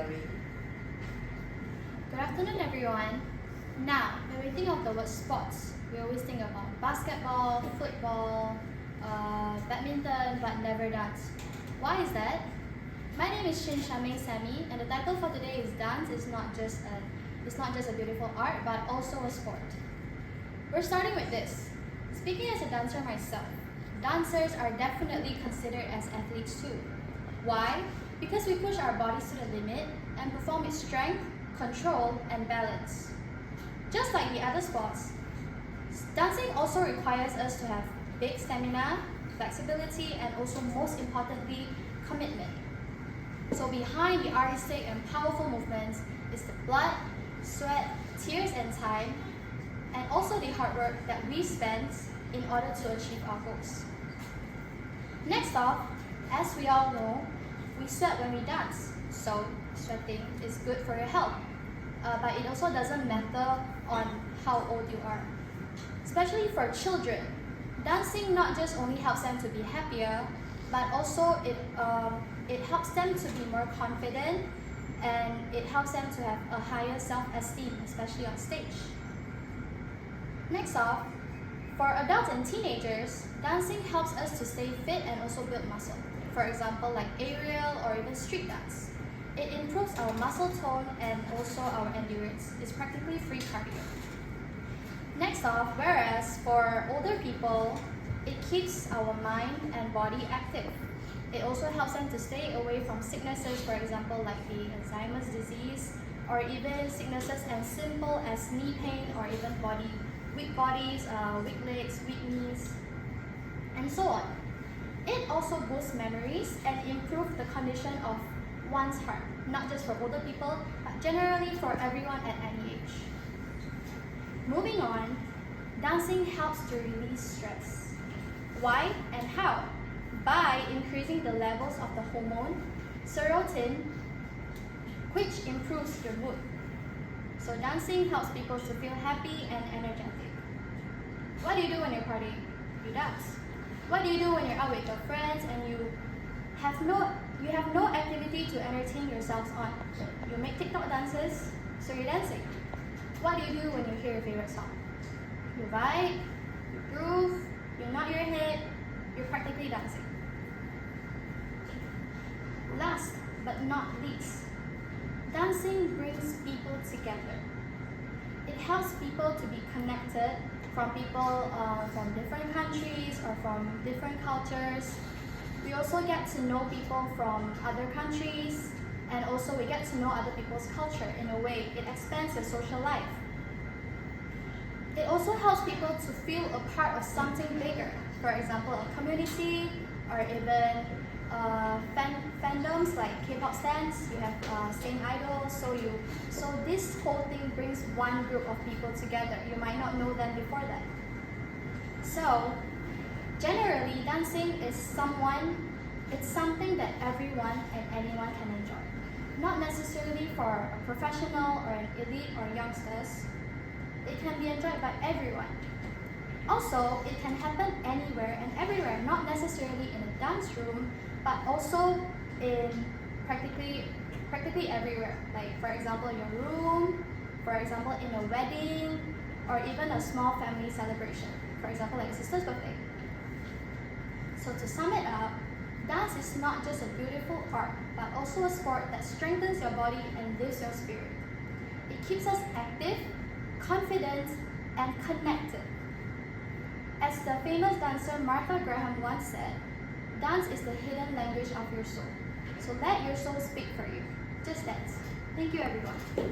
Valerie. Good afternoon, everyone. Now, when we think of the word sports, we always think about basketball, football, badminton, but never dance. Why is that? My name is Shan, and the title for today is Dance is not just a beautiful art, but also a sport. We're starting with this. Speaking as a dancer myself, dancers are definitely considered as athletes too. Why? Because we push our bodies to the limit and perform with strength, control, and balance. Just like the other sports, dancing also requires us to have big stamina, flexibility, and also most importantly, commitment. So behind the artistic and powerful movements is the blood, sweat, tears, and time, and also the hard work that we spend in order to achieve our goals. Next off, as we all know, we sweat when we dance, so sweating is good for your health. But it also doesn't matter on how old you are. Especially for children, dancing not just only helps them to be happier, but also it helps them to be more confident, and it helps them to have a higher self-esteem, especially on stage. Next off, for adults and teenagers, dancing helps us to stay fit and also build muscle. For example, like aerial or even street dance. It improves our muscle tone and also our endurance. It's practically free cardio. Next off, whereas for older people, it keeps our mind and body active. It also helps them to stay away from sicknesses, for example, like the Alzheimer's disease, or even sicknesses as simple as knee pain or even weak bodies, weak legs, weak knees, and so on. It also boosts memories and improves the condition of one's heart, not just for older people, but generally for everyone at any age. Moving on, dancing helps to release stress. Why and how? By increasing the levels of the hormone serotonin, which improves your mood. So dancing helps people to feel happy and energetic. What do you do when you're partying? You dance. What do you do when you're out with your friends and you have no activity to entertain yourselves on? You make TikTok dances, so you're dancing. What do you do when you hear your favorite song? You vibe, you groove, you nod your head, you're practically dancing. Last but not least, dancing brings people together. It helps people to be connected from people from different countries or from different cultures. We also get to know people from other countries, and also we get to know other people's culture. In a way, it expands your social life. It also helps people to feel a part of something bigger. For example, a community, or even fandoms like K-pop stans. You have stain idols. So this whole thing brings one group of people together. You might not know them before that. So generally, dancing is something that everyone and anyone can enjoy. Not necessarily for a professional or an elite or youngsters. It can be enjoyed by everyone. Also, it can happen anywhere and everywhere, not necessarily in a dance room, but also in practically everywhere. Like for example, in your room, for example, in a wedding, or even a small family celebration. For example, like a sister's birthday. So to sum it up, dance is not just a beautiful art, but also a sport that strengthens your body and lifts your spirit. It keeps us active, confident, and connected. As the famous dancer Martha Graham once said, dance is the hidden language of your soul. So let your soul speak for you. Just dance. Thank you, everyone.